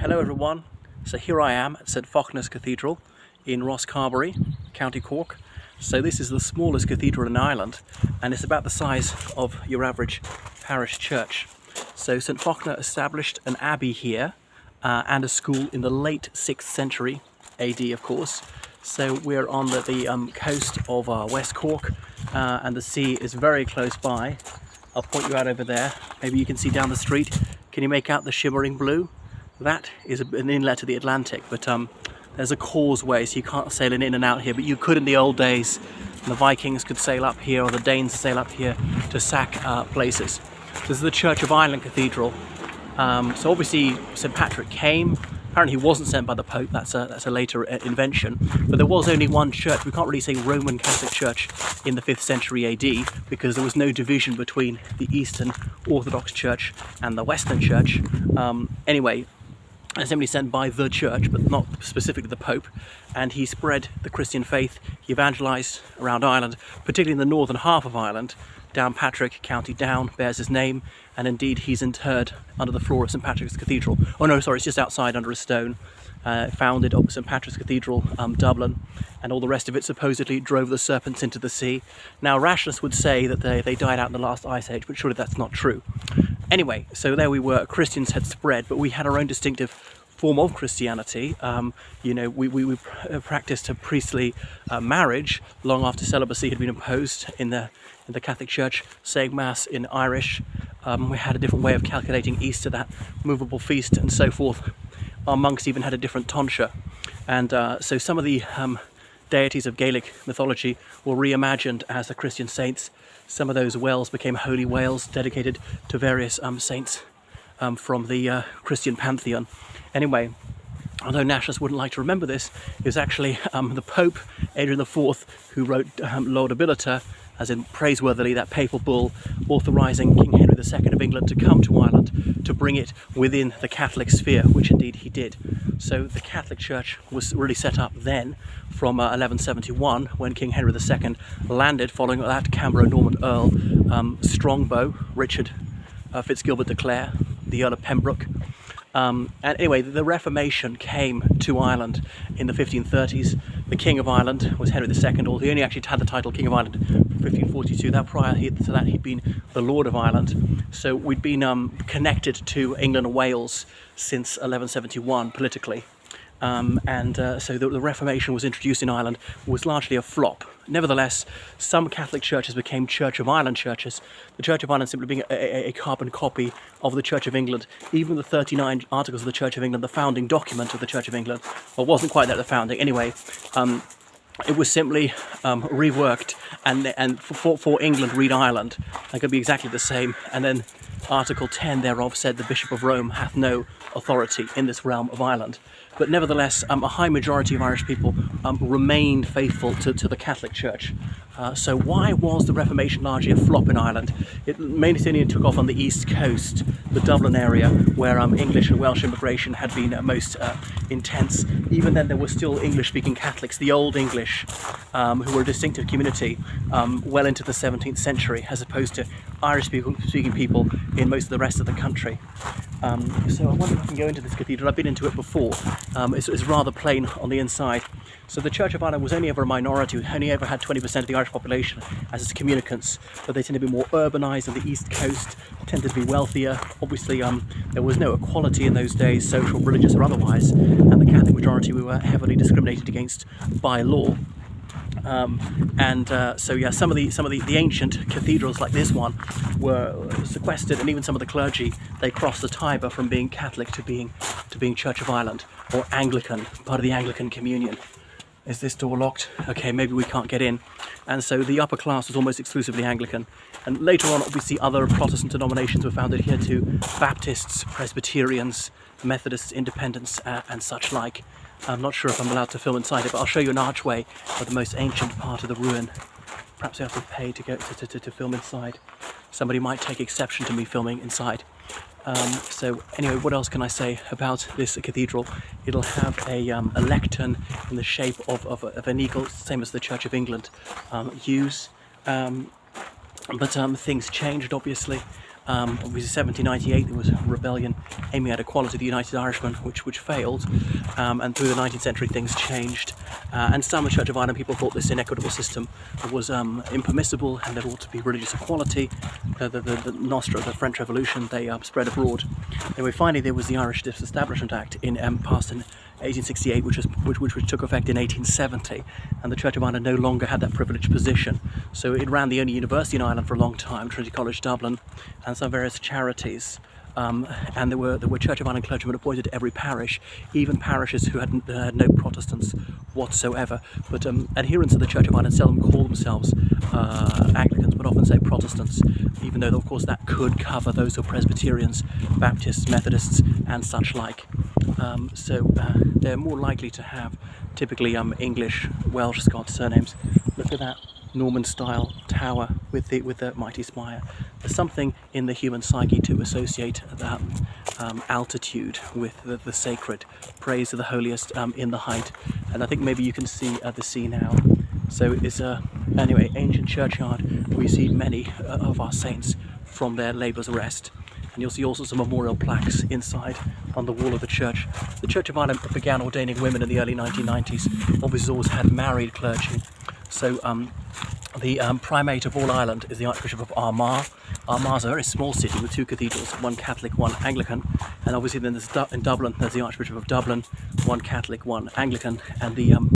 Hello everyone, so here I am at St Falkner's Cathedral in Roscarberry, County Cork. So this is the smallest cathedral in Ireland and it's about the size of your average parish church. So St Falkner established an abbey here and a school in the late 6th century AD, of course. So we're on the coast of West Cork and the sea is very close by. I'll point you out over there. Maybe you can see down the street. Can you make out the shimmering blue? That is an inlet to the Atlantic, but there's a causeway, so you can't sail in and out here, but you could in the old days. The Vikings could sail up here, or the Danes sail up here to sack places. This is the Church of Ireland Cathedral. So obviously St Patrick came. Apparently he wasn't sent by the Pope, that's a later invention. But there was only one church. We can't really say Roman Catholic Church in the 5th century AD because there was no division between the Eastern Orthodox Church and the Western Church. Anyway, assembly sent by the church, but not specifically the Pope, and he spread the Christian faith. He evangelized around Ireland, particularly in the northern half of Ireland. Downpatrick, County Down, bears his name, and indeed he's interred under the floor of St Patrick's Cathedral. Oh no, sorry, it's just outside under a stone. Founded up St Patrick's Cathedral, Dublin, and all the rest of it supposedly drove the serpents into the sea. Now rationalists would say that they died out in the last ice age, but surely that's not true. Anyway, so there we were, Christians had spread, but we had our own distinctive form of Christianity. You know, we practiced a priestly marriage long after celibacy had been imposed in the Catholic Church, saying Mass in Irish. We had a different way of calculating Easter, that movable feast and so forth. Our monks even had a different tonsure. And so some of the deities of Gaelic mythology were reimagined as the Christian saints. Some of those whales became holy whales dedicated to various saints from the Christian pantheon. Anyway, although nationalists wouldn't like to remember this, it was actually the Pope, Adrian IV, who wrote Laudabilita, as in praiseworthily, that papal bull authorising King Henry II of England to come to Ireland to bring it within the Catholic sphere, which indeed he did. So the Catholic Church was really set up then from 1171 when King Henry II landed following that Cambro-Norman Earl Strongbow, Richard Fitzgilbert de Clare, the Earl of Pembroke. And anyway, the Reformation came to Ireland in the 1530s. The King of Ireland was Henry II, although he only actually had the title King of Ireland in 1542. That prior to that he'd been the Lord of Ireland. So we'd been connected to England and Wales since 1171 politically. So the Reformation was introduced in Ireland was largely a flop. Nevertheless, some Catholic churches became Church of Ireland churches. The Church of Ireland simply being a carbon copy of the Church of England. Even the 39 Articles of the Church of England, the founding document of the Church of England, well, wasn't quite that the founding. Anyway, it was simply reworked and for England, read Ireland. That could be exactly the same. And then Article 10 thereof said the Bishop of Rome hath no authority in this realm of Ireland. But nevertheless, a high majority of Irish people remained faithful to the Catholic Church. So why was the Reformation largely a flop in Ireland? It mainly took off on the east coast, the Dublin area, where English and Welsh immigration had been most intense. Even then there were still English-speaking Catholics, the Old English, who were a distinctive community well into the 17th century, as opposed to Irish-speaking people in most of the rest of the country. So I wonder if I can go into this cathedral. I've been into it before. It's rather plain on the inside. So the Church of Ireland was only ever a minority, only ever had 20% of the Irish population as its communicants, but they tend to be more urbanised on the east coast, tended to be wealthier. Obviously there was no equality in those days, social, religious or otherwise, and the Catholic majority we were heavily discriminated against by law. So yeah, some of the ancient cathedrals like this one were sequestered, and even some of the clergy, they crossed the Tiber from being Catholic to being Church of Ireland or Anglican, part of the Anglican Communion. Is this door locked? Okay, maybe we can't get in. And so the upper class was almost exclusively Anglican. And later on, obviously, other Protestant denominations were founded here too: Baptists, Presbyterians, Methodists, Independents, and such like. I'm not sure if I'm allowed to film inside it, but I'll show you an archway of the most ancient part of the ruin. Perhaps I have to pay to go to film inside. Somebody might take exception to me filming inside. So anyway, what else can I say about this cathedral? It'll have a lectern in the shape of an eagle, same as the Church of England use. But things changed, obviously. Obviously 1798 there was a rebellion aiming at equality of the United Irishmen, which failed, and through the 19th century things changed, and some of the Church of Ireland people thought this inequitable system was impermissible and there ought to be religious equality. The Nostra, the French Revolution, they spread abroad. Anyway, finally there was the Irish Disestablishment Act passed in 1868, which took effect in 1870, and the Church of Ireland no longer had that privileged position. So it ran the only university in Ireland for a long time, Trinity College Dublin, and some various charities. And there were Church of Ireland clergymen appointed to every parish, even parishes who had no Protestants whatsoever. But adherents of the Church of Ireland seldom call themselves Anglicans, but often say Protestants, even though of course that could cover those who are Presbyterians, Baptists, Methodists and such like. So they're more likely to have typically English, Welsh, Scots surnames. Look at that Norman style tower with the mighty spire. There's something in the human psyche to associate that altitude with the sacred, praise to the holiest in the height, and I think maybe you can see the sea now. So it's anyway, ancient churchyard where you see many of our saints from their labour's rest. And you'll see also some memorial plaques inside on the wall of the church. The Church of Ireland began ordaining women in the early 1990s. Obviously always had married clergy. So the primate of all Ireland is the Archbishop of Armagh. Armagh is a very small city with two cathedrals, one Catholic, one Anglican. And obviously then there's in Dublin, there's the Archbishop of Dublin, one Catholic, one Anglican. And the